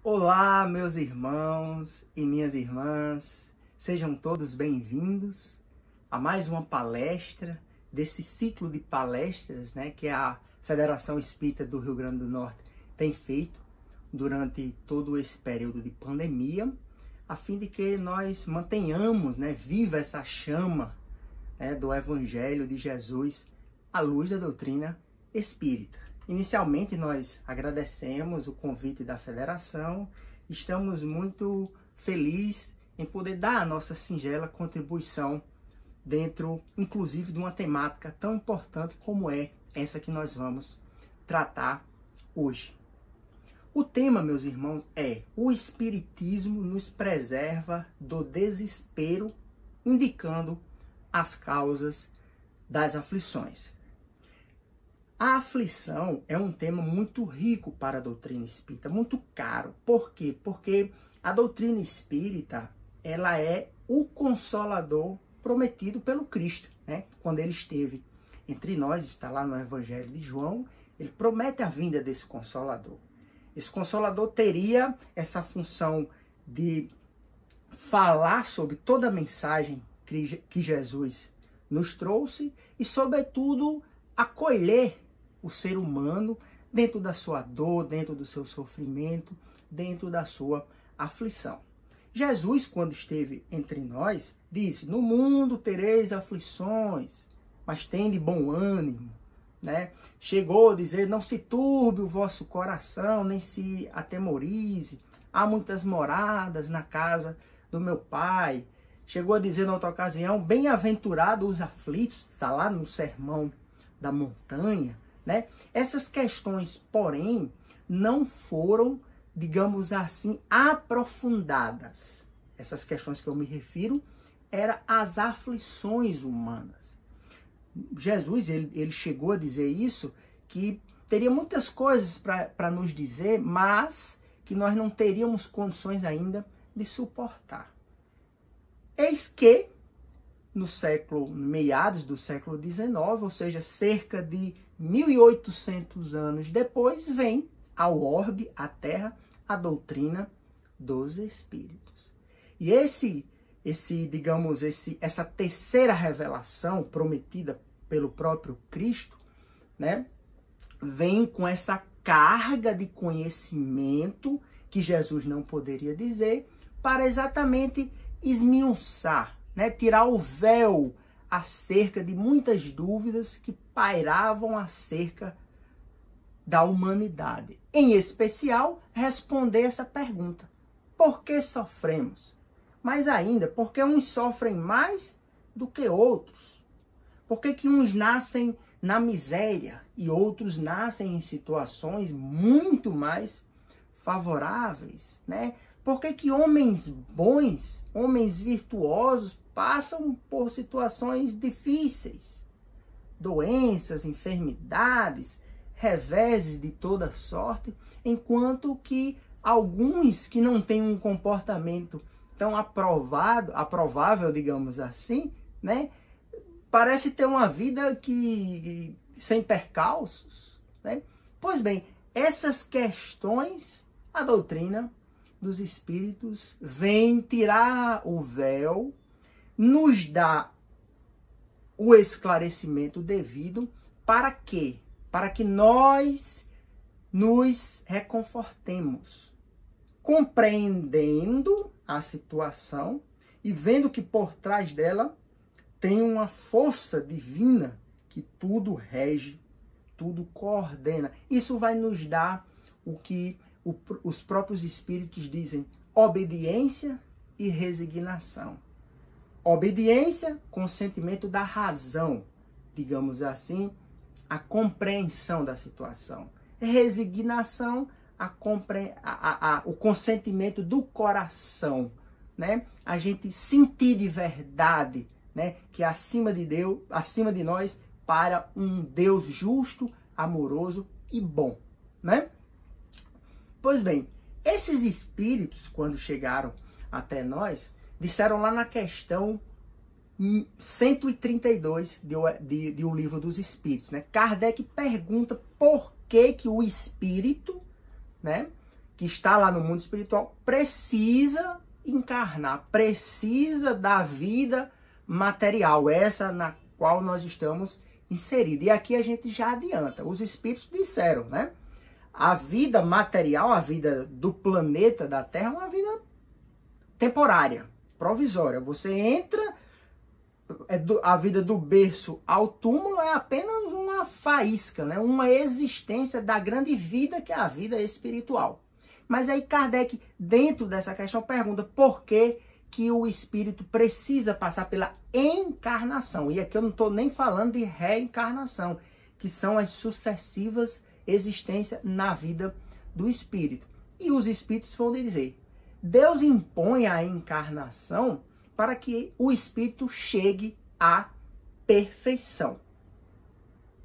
Olá, meus irmãos e minhas irmãs, sejam todos bem-vindos a mais uma palestra desse ciclo de palestras, que a Federação Espírita do Rio Grande do Norte tem feito durante todo esse período de pandemia, a fim de que nós mantenhamos, viva essa chama, do Evangelho de Jesus à luz da doutrina espírita. Inicialmente, nós agradecemos o convite da Federação, estamos muito felizes em poder dar a nossa singela contribuição dentro, inclusive, de uma temática tão importante como é essa que nós vamos tratar hoje. O tema, meus irmãos, é: o Espiritismo nos preserva do desespero, indicando as causas das aflições. A aflição é um tema muito rico para a doutrina espírita, muito caro. Por quê? Porque a doutrina espírita, ela é o consolador prometido pelo Cristo, Quando ele esteve entre nós, está lá no Evangelho de João, ele promete a vinda desse consolador. Esse consolador teria essa função de falar sobre toda a mensagem que Jesus nos trouxe e, sobretudo, acolher o ser humano dentro da sua dor, dentro do seu sofrimento, dentro da sua aflição. Jesus, quando esteve entre nós, disse: no mundo tereis aflições, mas tende bom ânimo. Chegou a dizer: não se turbe o vosso coração, nem se atemorize. Há muitas moradas na casa do meu Pai. Chegou a dizer, na outra ocasião: bem-aventurados os aflitos, está lá no Sermão da Montanha. Essas questões, porém, não foram, digamos assim, aprofundadas. Essas questões que eu me refiro eram as aflições humanas. Jesus, ele chegou a dizer isso, que teria muitas coisas para nos dizer, mas que nós não teríamos condições ainda de suportar. Eis que, meados do século XIX, ou seja, cerca de 1800 anos depois, vem ao orbe, à Terra, a doutrina dos Espíritos. E essa terceira revelação prometida pelo próprio Cristo, vem com essa carga de conhecimento que Jesus não poderia dizer, para exatamente esmiuçar, tirar o véu acerca de muitas dúvidas que pairavam acerca da humanidade. Em especial, responder essa pergunta: por que sofremos? Mas ainda, por que uns sofrem mais do que outros? Por que uns nascem na miséria e outros nascem em situações muito mais favoráveis, Por que homens bons, homens virtuosos, passam por situações difíceis? Doenças, enfermidades, reveses de toda sorte, enquanto que alguns que não têm um comportamento tão aprovável, digamos assim, parece ter uma vida sem percalços, Pois bem, essas questões, a doutrina dos Espíritos vem tirar o véu, nos dá o esclarecimento devido. Para quê? Para que nós nos reconfortemos, compreendendo a situação e vendo que por trás dela tem uma força divina que tudo rege, tudo coordena. Isso vai nos dar o que os próprios Espíritos dizem: obediência e resignação. Obediência com o sentimento da razão, digamos assim, a compreensão da situação. Resignação, o consentimento do coração, A gente sentir de verdade, que acima de Deus, acima de nós, para um Deus justo, amoroso e bom, Pois bem, esses espíritos, quando chegaram até nós, disseram lá na questão 132 de O Livro dos Espíritos, Kardec pergunta por que o espírito, que está lá no mundo espiritual precisa encarnar, precisa da vida material, essa na qual nós estamos inseridos. E aqui a gente já adianta, os espíritos disseram, né? A vida material, a vida do planeta, da Terra, é uma vida temporária, provisória. Você entra, a vida do berço ao túmulo é apenas uma faísca, né? Uma existência da grande vida que é a vida espiritual. Mas aí Kardec, dentro dessa questão, pergunta por que o espírito precisa passar pela encarnação. E aqui eu não estou nem falando de reencarnação, que são as sucessivas existências na vida do espírito. E os espíritos vão dizer, Deus impõe a encarnação para que o espírito chegue à perfeição.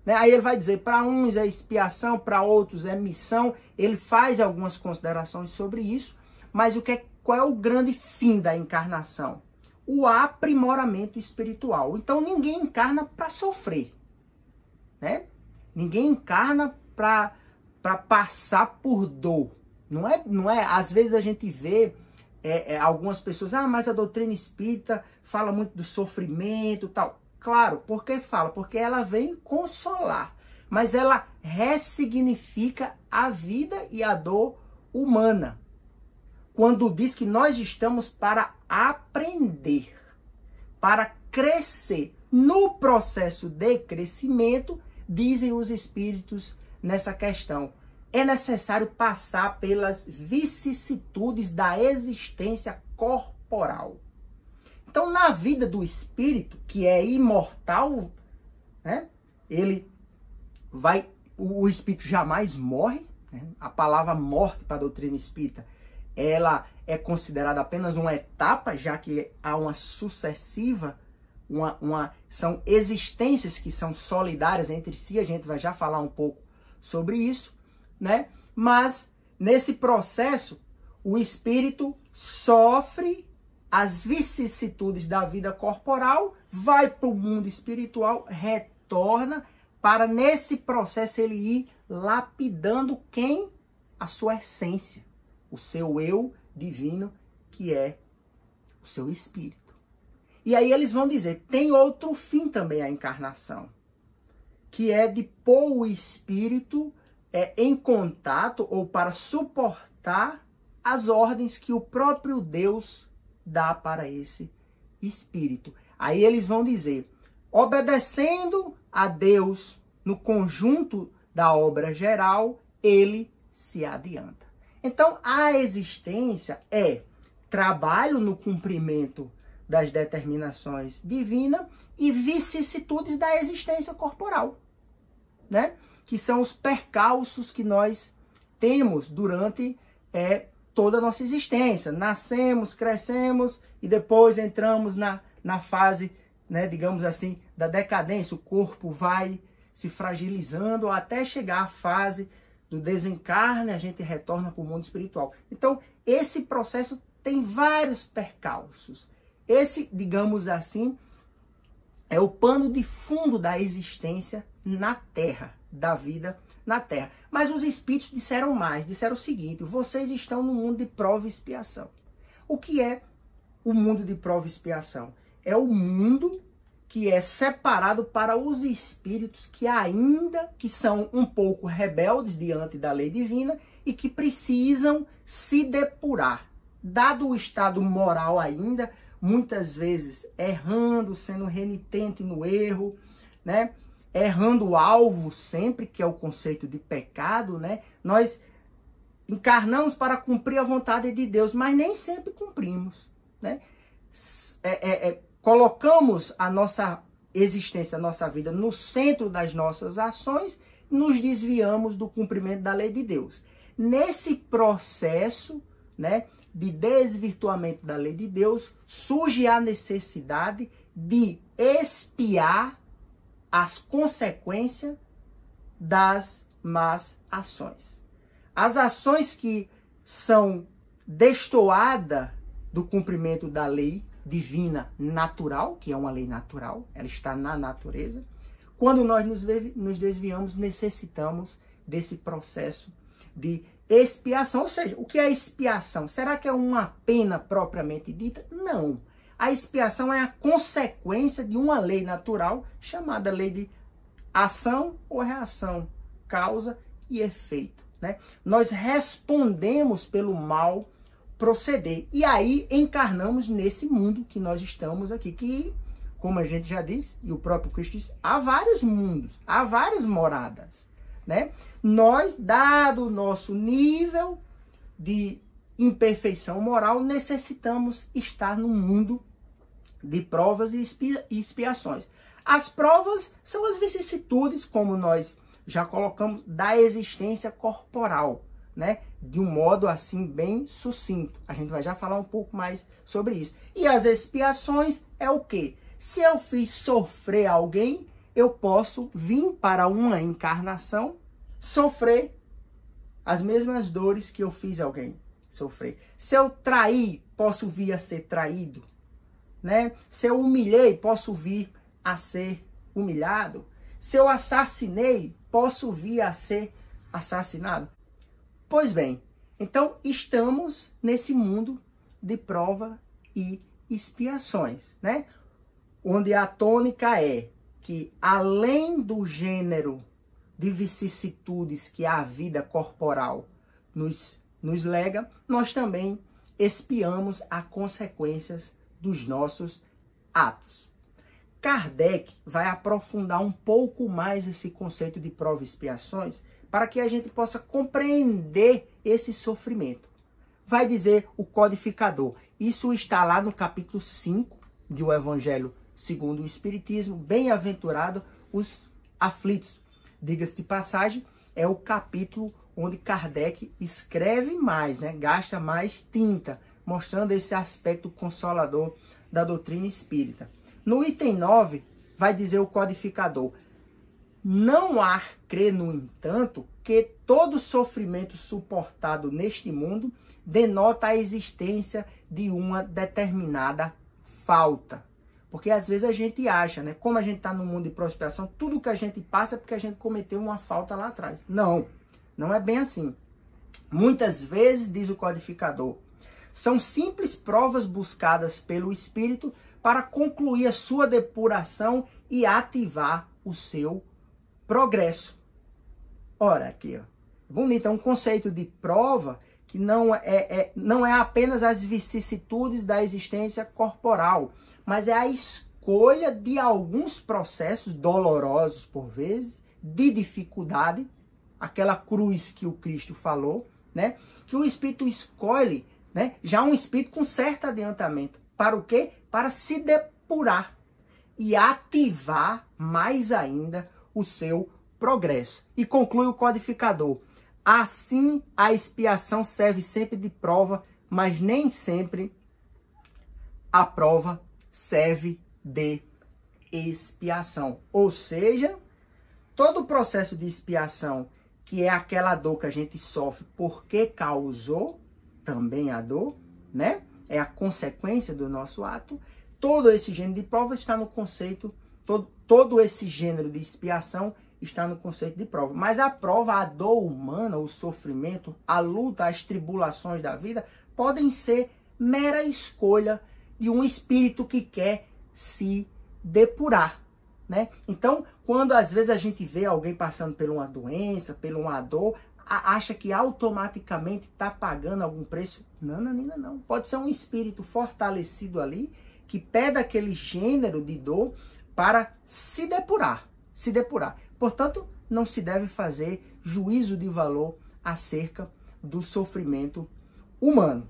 Né? Aí ele vai dizer, para uns é expiação, para outros é missão. Ele faz algumas considerações sobre isso, mas qual é o grande fim da encarnação? O aprimoramento espiritual. Então ninguém encarna para sofrer, né? Ninguém encarna para passar por dor. Não é. Às vezes a gente vê algumas pessoas, mas a doutrina espírita fala muito do sofrimento e tal. Claro, por que fala? Porque ela vem consolar, mas ela ressignifica a vida e a dor humana. Quando diz que nós estamos para aprender, para crescer. No processo de crescimento, dizem os espíritos nessa questão, é necessário passar pelas vicissitudes da existência corporal. Então, na vida do espírito, que é imortal, né, o espírito jamais morre, né? A palavra morte para a doutrina espírita, ela é considerada apenas uma etapa, já que há uma sucessiva, são existências que são solidárias entre si, a gente vai já falar um pouco sobre isso, né? Mas, nesse processo, o espírito sofre as vicissitudes da vida corporal, vai para o mundo espiritual, retorna, para nesse processo ele ir lapidando quem? A sua essência, o seu eu divino, que é o seu espírito. E aí eles vão dizer, tem outro fim também a encarnação, que é de pôr o espírito em contato ou para suportar as ordens que o próprio Deus dá para esse espírito. Aí eles vão dizer, obedecendo a Deus no conjunto da obra geral, ele se adianta. Então, a existência é trabalho no cumprimento das determinações divinas e vicissitudes da existência corporal, né? Que são os percalços que nós temos durante toda a nossa existência. Nascemos, crescemos e depois entramos na fase, né, digamos assim, da decadência. O corpo vai se fragilizando até chegar à fase do desencarne, a gente retorna para o mundo espiritual. Então, esse processo tem vários percalços. Esse, digamos assim, é o pano de fundo da existência na Terra, da vida na Terra. Mas os espíritos disseram mais, disseram o seguinte, vocês estão no mundo de prova e expiação. O que é o mundo de prova e expiação? É o mundo que é separado para os espíritos que são um pouco rebeldes diante da lei divina e que precisam se depurar. Dado o estado moral ainda, muitas vezes errando, sendo renitente no erro, né? Errando o alvo sempre, que é o conceito de pecado, né? Nós encarnamos para cumprir a vontade de Deus, mas nem sempre cumprimos, né? Colocamos a nossa existência, a nossa vida no centro das nossas ações, nos desviamos do cumprimento da lei de Deus. Nesse processo, né, de desvirtuamento da lei de Deus, surge a necessidade de expiar as consequências das más ações. As ações que são destoadas do cumprimento da lei divina natural, que é uma lei natural, ela está na natureza. Quando nós nos desviamos, necessitamos desse processo de expiação. Ou seja, o que é expiação? Será que é uma pena propriamente dita? Não. A expiação é a consequência de uma lei natural chamada lei de ação ou reação, causa e efeito, né? Nós respondemos pelo mal proceder. E aí encarnamos nesse mundo que nós estamos aqui, que, como a gente já disse, e o próprio Cristo disse, há vários mundos, há várias moradas, né? Nós, dado o nosso nível de imperfeição moral, necessitamos estar no mundo de provas e expiações. As provas são as vicissitudes, como nós já colocamos, da existência corporal, né? De um modo assim bem sucinto. A gente vai já falar um pouco mais sobre isso. E as expiações é o quê? Se eu fiz sofrer alguém, eu posso vir para uma encarnação sofrer as mesmas dores que eu fiz alguém sofrer. Se eu traí, posso vir a ser traído, né? Se eu humilhei, posso vir a ser humilhado. Se eu assassinei, posso vir a ser assassinado. Pois bem, então estamos nesse mundo de prova e expiações, né? Onde a tônica é que, além do gênero de vicissitudes que a vida corporal nos lega, nós também expiamos as consequências dos nossos atos. Kardec vai aprofundar um pouco mais esse conceito de prova e expiações para que a gente possa compreender esse sofrimento. Vai dizer o codificador. Isso está lá no capítulo 5 de O Evangelho segundo o Espiritismo. Bem-aventurado os aflitos. Diga-se de passagem, é o capítulo onde Kardec escreve mais, né? Gasta mais tinta, mostrando esse aspecto consolador da doutrina espírita. No item 9, vai dizer o codificador: não há crer, no entanto, que todo sofrimento suportado neste mundo denota a existência de uma determinada falta. Porque às vezes a gente acha, né? Como a gente está no mundo de prospiação, tudo que a gente passa é porque a gente cometeu uma falta lá atrás. Não, não é bem assim. Muitas vezes, diz o codificador, são simples provas buscadas pelo espírito para concluir a sua depuração e ativar o seu progresso. Ora, aqui, ó. Bonito, é um conceito de prova que não é apenas as vicissitudes da existência corporal, mas é a escolha de alguns processos dolorosos, por vezes, de dificuldade, aquela cruz que o Cristo falou, né? Que o espírito escolhe, né? Já um espírito com certo adiantamento. Para o quê? Para se depurar e ativar mais ainda o seu progresso. E conclui o codificador: assim, a expiação serve sempre de prova, mas nem sempre a prova serve de expiação. Ou seja, todo o processo de expiação, que é aquela dor que a gente sofre porque causou também a dor, né? É a consequência do nosso ato. Todo esse gênero de prova está no conceito, todo esse gênero de expiação está no conceito de prova. Mas a prova, a dor humana, o sofrimento, a luta, as tribulações da vida podem ser mera escolha de um espírito que quer se depurar, né? Então, quando às vezes a gente vê alguém passando por uma doença, por uma dor, acha que automaticamente está pagando algum preço. Não, não. Pode ser um espírito fortalecido ali, que pede aquele gênero de dor para se depurar. Portanto, não se deve fazer juízo de valor acerca do sofrimento humano.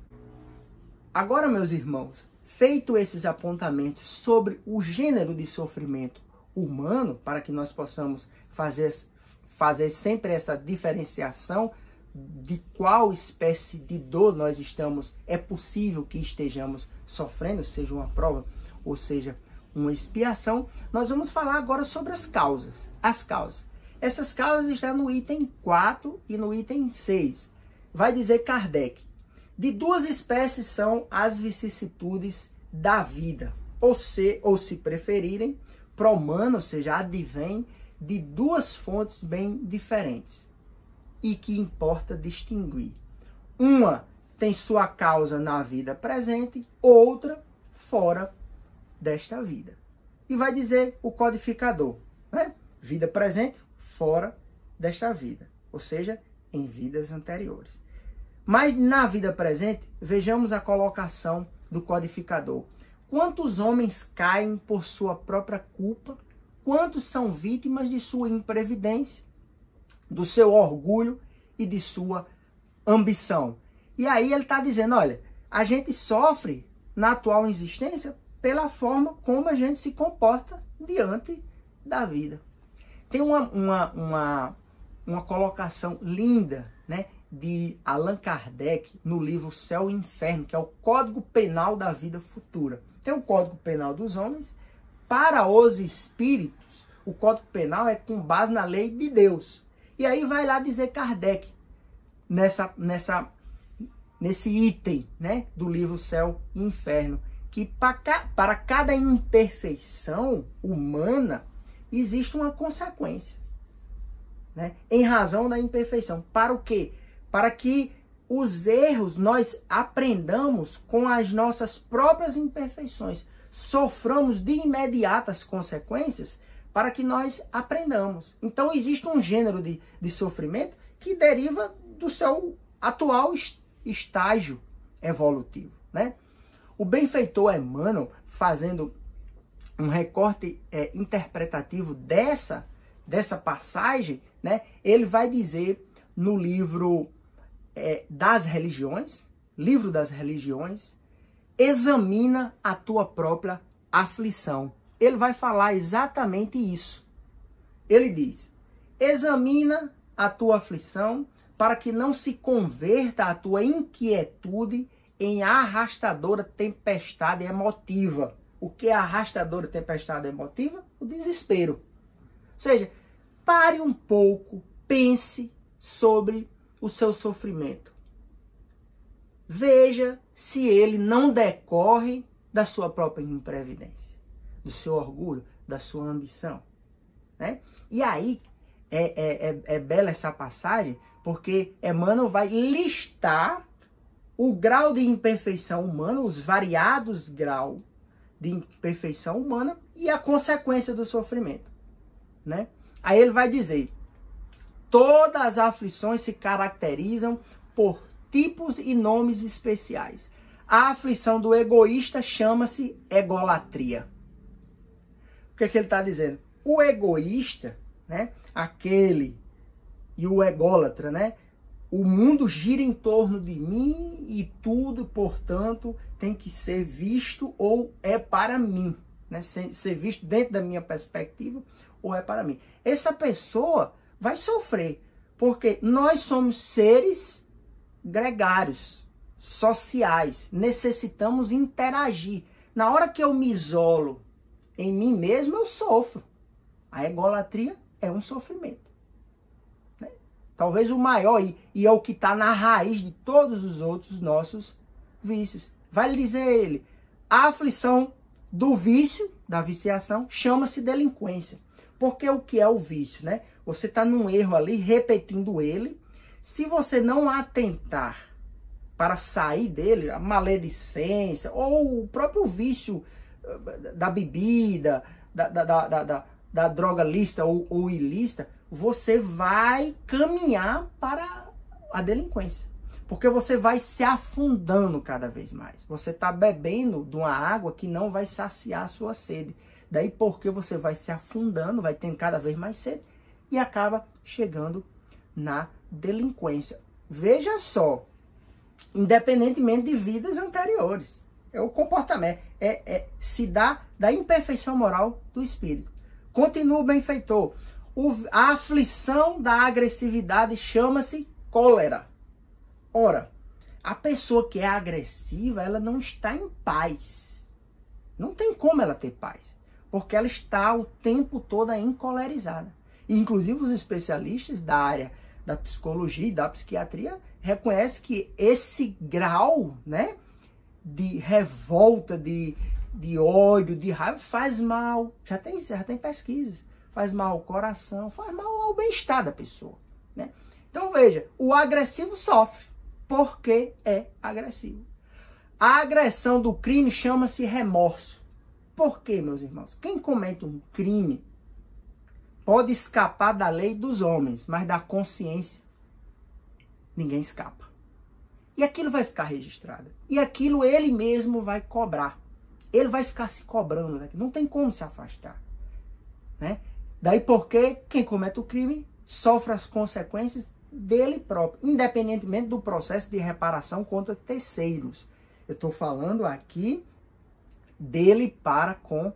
Agora, meus irmãos, feito esses apontamentos sobre o gênero de sofrimento humano, para que nós possamos fazer sempre essa diferenciação de qual espécie de dor é possível que estejamos sofrendo, seja uma prova ou seja uma expiação, nós vamos falar agora sobre as causas. As causas. Essas causas estão no item 4 e no item 6. Vai dizer Kardec: de duas espécies são as vicissitudes da vida, ou se preferirem, promana, ou seja, advém de duas fontes bem diferentes. e que importa distinguir. Uma tem sua causa na vida presente, outra fora desta vida. E vai dizer o codificador, né? Vida presente, fora desta vida. Ou seja, em vidas anteriores. Mas na vida presente, vejamos a colocação do codificador. Quantos homens caem por sua própria culpa? Quantos são vítimas de sua imprevidência, do seu orgulho e de sua ambição? E aí ele está dizendo, olha, a gente sofre na atual existência pela forma como a gente se comporta diante da vida. Tem uma colocação linda, né, de Allan Kardec no livro Céu e Inferno, que é o Código Penal da Vida Futura. Tem o Código Penal dos homens. Para os espíritos, o Código Penal é com base na lei de Deus. E aí vai lá dizer Kardec, nesse item, né, do livro Céu e Inferno, que para cada imperfeição humana existe uma consequência, né, em razão da imperfeição. Para o quê? Para que os erros nós aprendamos com as nossas próprias imperfeições, soframos de imediato as consequências para que nós aprendamos. Então existe um gênero de sofrimento que deriva do seu atual estágio evolutivo, né? O benfeitor Emmanuel, fazendo um recorte interpretativo dessa passagem, né, ele vai dizer no livro das religiões, livro das religiões, examina a tua própria aflição. Ele vai falar exatamente isso. Ele diz, examina a tua aflição para que não se converta a tua inquietude em arrastadora tempestade emotiva. O que é arrastadora tempestade emotiva? O desespero. Ou seja, pare um pouco, pense sobre o seu sofrimento. Veja se ele não decorre da sua própria imprevidência, do seu orgulho, da sua ambição, né? E aí é bela essa passagem, porque Emmanuel vai listar o grau de imperfeição humana, os variados graus de imperfeição humana e a consequência do sofrimento, né? Aí ele vai dizer, todas as aflições se caracterizam por tipos e nomes especiais. A aflição do egoísta chama-se egolatria. O que é que ele está dizendo? O egoísta, né, aquele, e o ególatra, né, o mundo gira em torno de mim e tudo, portanto, tem que ser visto ou é para mim, né, ser visto dentro da minha perspectiva ou é para mim. Essa pessoa vai sofrer, porque nós somos seres gregários, sociais, necessitamos interagir. Na hora que eu me isolo em mim mesmo, eu sofro. A egolatria é um sofrimento, né? Talvez o maior, e é o que está na raiz de todos os outros nossos vícios. Vai lhe dizer ele, a aflição do vício, da viciação, chama-se delinquência. Porque o que é o vício, né? Você está num erro ali, repetindo ele. Se você não atentar para sair dele, a maledicência, ou o próprio vício da bebida, da droga lícita ou ilícita, você vai caminhar para a delinquência. Porque você vai se afundando cada vez mais. Você está bebendo de uma água que não vai saciar a sua sede. Daí porque você vai se afundando, vai tendo cada vez mais sede e acaba chegando na delinquência. Veja só, independentemente de vidas anteriores, é o comportamento, se dá da imperfeição moral do espírito. Continua o benfeitor. A aflição da agressividade chama-se cólera. Ora, a pessoa que é agressiva, ela não está em paz. Não tem como ela ter paz, porque ela está o tempo todo encolerizada. E, inclusive, os especialistas da área da psicologia e da psiquiatria reconhecem que esse grau, né, de revolta, de ódio, de raiva, faz mal. Já tem pesquisas. Faz mal ao coração, faz mal ao bem-estar da pessoa, né? Então veja, o agressivo sofre porque é agressivo. A agressão do crime chama-se remorso. Por quê, meus irmãos? Quem comete um crime pode escapar da lei dos homens, mas da consciência ninguém escapa. E aquilo vai ficar registrado. E aquilo ele mesmo vai cobrar. Ele vai ficar se cobrando daqui. Não tem como se afastar. Né? Daí porque quem comete o crime sofre as consequências dele próprio, independentemente do processo de reparação contra terceiros. Eu estou falando aqui dele para com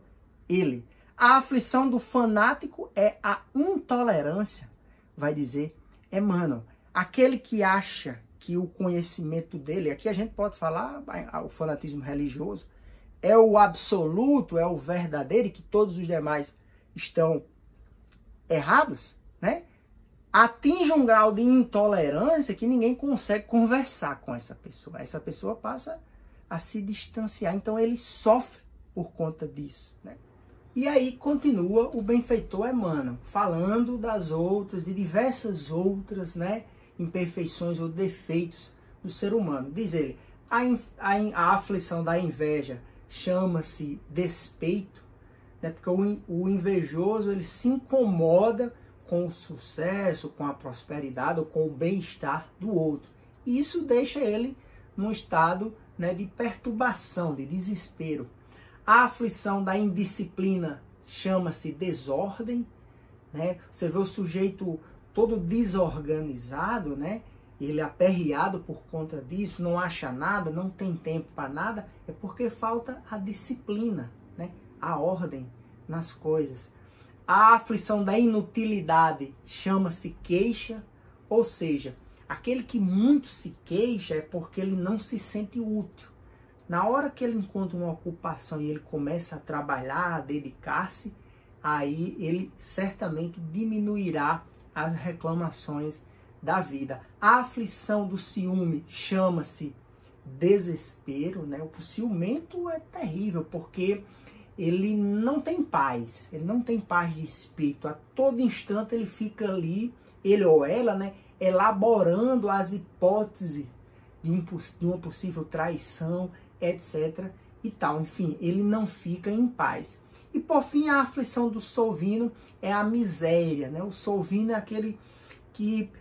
ele. A aflição do fanático é a intolerância. Vai dizer, Emmanuel, aquele que acha que o conhecimento dele, aqui a gente pode falar o fanatismo religioso, é o absoluto, é o verdadeiro e que todos os demais estão errados, né? Atinge um grau de intolerância que ninguém consegue conversar com essa pessoa. Essa pessoa passa a se distanciar, então ele sofre por conta disso, né? E aí continua o benfeitor Emmanuel, falando das outras, de diversas outras, né, imperfeições ou defeitos do ser humano. Diz ele, a aflição da inveja chama-se despeito, né, porque o invejoso ele se incomoda com o sucesso, com a prosperidade ou com o bem-estar do outro. E isso deixa ele num estado, né, de perturbação, de desespero. A aflição da indisciplina chama-se desordem, né? Você vê o sujeito todo desorganizado, né? Ele é aperreado por conta disso, não acha nada, não tem tempo para nada, é porque falta a disciplina, né? A ordem nas coisas. A aflição da inutilidade chama-se queixa, ou seja, aquele que muito se queixa é porque ele não se sente útil. Na hora que ele encontra uma ocupação e ele começa a trabalhar, a dedicar-se, aí ele certamente diminuirá as reclamações da vida. A aflição do ciúme chama-se desespero, né? O ciumento é terrível porque ele não tem paz, ele não tem paz de espírito. A todo instante ele fica ali, ele ou ela, né, elaborando as hipóteses de uma possível traição, etc. e tal. Enfim, ele não fica em paz. E por fim, a aflição do solvino é a miséria, né? O solvino é aquele que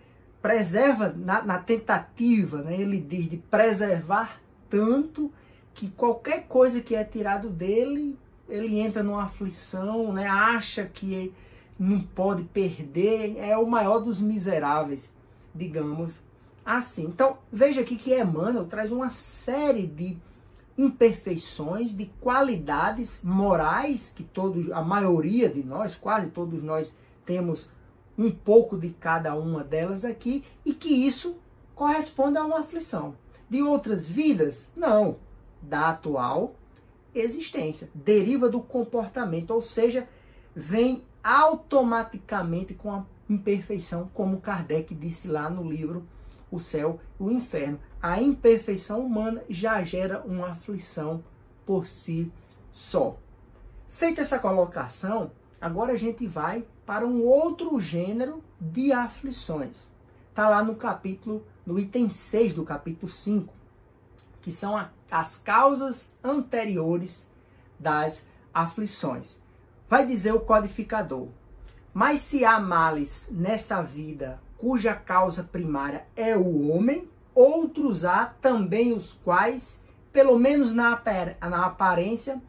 preserva na tentativa, né? Ele diz de preservar tanto que qualquer coisa que é tirado dele, ele entra numa aflição, né? Acha que não pode perder, é o maior dos miseráveis, digamos assim. Então, veja aqui que Emmanuel traz uma série de imperfeições, de qualidades morais que a maioria de nós, quase todos nós, temos um pouco de cada uma delas aqui, e que isso corresponde a uma aflição. De outras vidas? Não. Da atual existência. Deriva do comportamento, ou seja, vem automaticamente com a imperfeição, como Kardec disse lá no livro O Céu e o Inferno. A imperfeição humana já gera uma aflição por si só. Feita essa colocação, agora a gente vai para um outro gênero de aflições. Está lá no item 6 do capítulo 5, que são as causas anteriores das aflições. Vai dizer o codificador: mas se há males nessa vida cuja causa primária é o homem, outros há também os quais, pelo menos na aparência,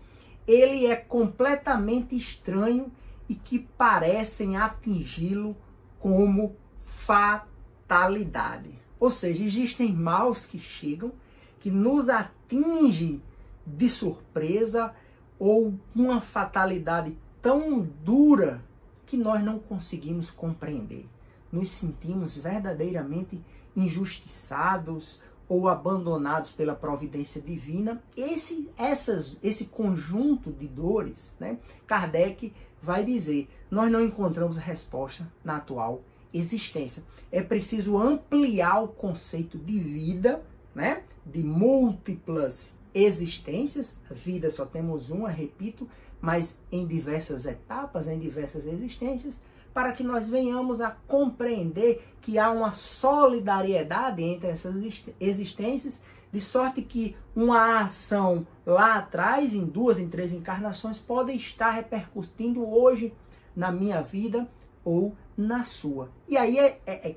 ele é completamente estranho e que parecem atingi-lo como fatalidade. Ou seja, existem males que chegam, que nos atingem de surpresa ou uma fatalidade tão dura que nós não conseguimos compreender. Nos sentimos verdadeiramente injustiçados ou abandonados pela providência divina. Esse conjunto de dores, né, Kardec vai dizer, nós não encontramos resposta na atual existência. É preciso ampliar o conceito de vida, né, de múltiplas existências. A vida só temos uma, repito, mas em diversas etapas, em diversas existências, para que nós venhamos a compreender que há uma solidariedade entre essas existências, de sorte que uma ação lá atrás, em 2, em 3 encarnações, pode estar repercutindo hoje na minha vida ou na sua. E aí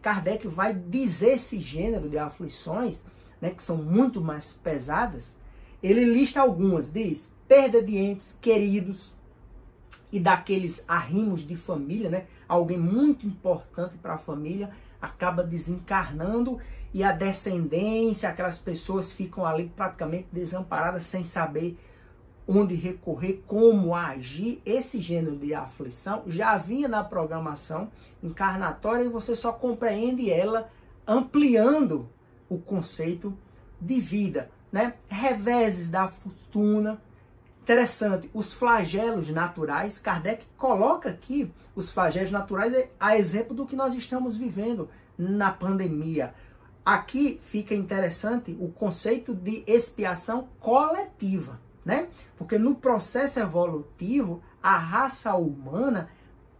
Kardec vai dizer esse gênero de aflições, né, que são muito mais pesadas. Ele lista algumas, diz: perda de entes queridos e daqueles arrimos de família, né? Alguém muito importante para a família acaba desencarnando e a descendência, aquelas pessoas ficam ali praticamente desamparadas, sem saber onde recorrer, como agir. Esse gênero de aflição já vinha na programação encarnatória e você só compreende ela ampliando o conceito de vida, né? Reveses da fortuna. Interessante, os flagelos naturais. Kardec coloca aqui os flagelos naturais a exemplo do que nós estamos vivendo na pandemia. Aqui fica interessante o conceito de expiação coletiva, né? Porque no processo evolutivo, a raça humana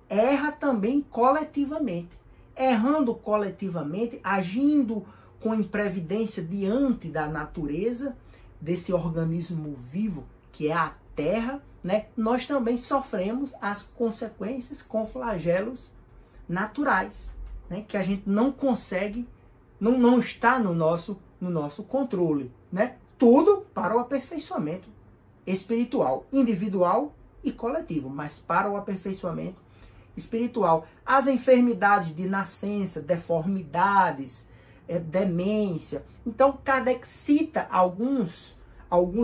erra também coletivamente. Errando coletivamente, agindo com imprevidência diante da natureza, desse organismo vivo que é a Terra, né? Nós também sofremos as consequências com flagelos naturais, né? Que a gente não consegue, não está no nosso controle, né? Tudo para o aperfeiçoamento espiritual, individual e coletivo, mas para o aperfeiçoamento espiritual. As enfermidades de nascença, deformidades, demência. Então, Kardec cita alguns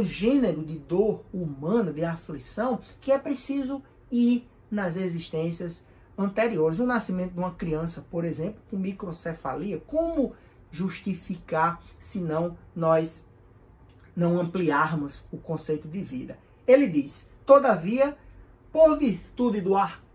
gêneros de dor humana, de aflição, que é preciso ir nas existências anteriores. O nascimento de uma criança, por exemplo, com microcefalia, como justificar se nós não ampliarmos o conceito de vida? Ele diz: todavia, por virtude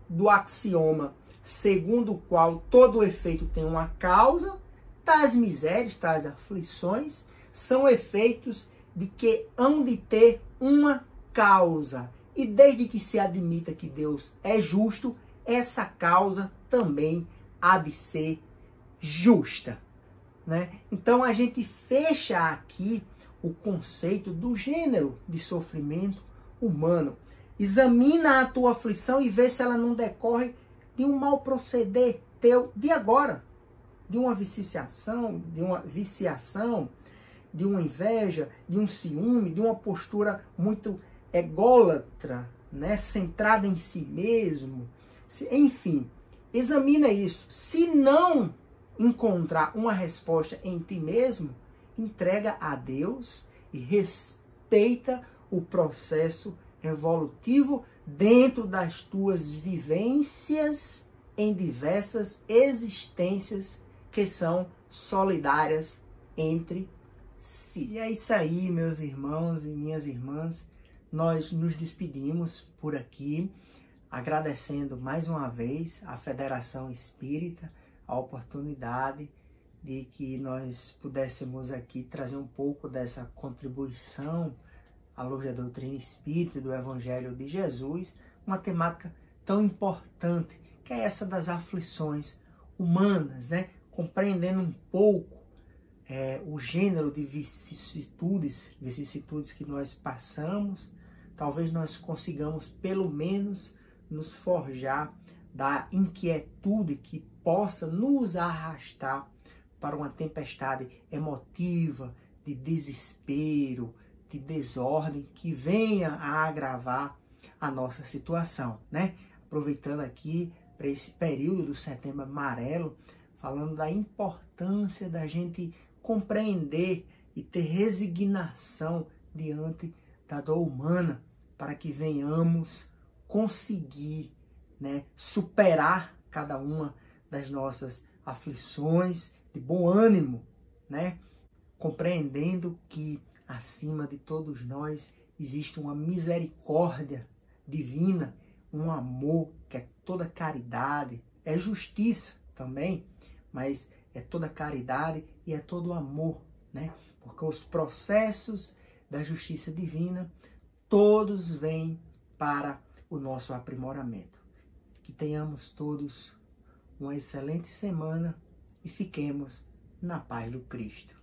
do axioma segundo o qual todo efeito tem uma causa, tais misérias, tais aflições, são efeitos de que hão de ter uma causa. E desde que se admita que Deus é justo, essa causa também há de ser justa, né? Então a gente fecha aqui o conceito do gênero de sofrimento humano. Examina a tua aflição e vê se ela não decorre de um mau proceder teu de agora, de uma viciação, de uma inveja, de um ciúme, de uma postura muito ególatra, né? Centrada em si mesmo. Enfim, examina isso. Se não encontrar uma resposta em ti mesmo, entrega a Deus e respeita o processo evolutivo dentro das tuas vivências em diversas existências que são solidárias entre si. E é isso aí, meus irmãos e minhas irmãs. Nós nos despedimos por aqui, agradecendo mais uma vez à Federação Espírita a oportunidade de que nós pudéssemos aqui trazer um pouco dessa contribuição à luz da doutrina espírita e do Evangelho de Jesus, uma temática tão importante, que é essa das aflições humanas, né? Compreendendo um pouco o gênero de vicissitudes que nós passamos, talvez nós consigamos pelo menos nos forjar da inquietude que possa nos arrastar para uma tempestade emotiva, de desespero, de desordem, que venha a agravar a nossa situação, né? Aproveitando aqui para esse período do Setembro Amarelo, falando da importância da gente compreender e ter resignação diante da dor humana, para que venhamos conseguir, né, superar cada uma das nossas aflições de bom ânimo, né, compreendendo que acima de todos nós existe uma misericórdia divina, um amor que é toda caridade, é justiça também, mas é toda caridade e é todo amor, né? Porque os processos da justiça divina, todos vêm para o nosso aprimoramento. Que tenhamos todos uma excelente semana e fiquemos na paz do Cristo.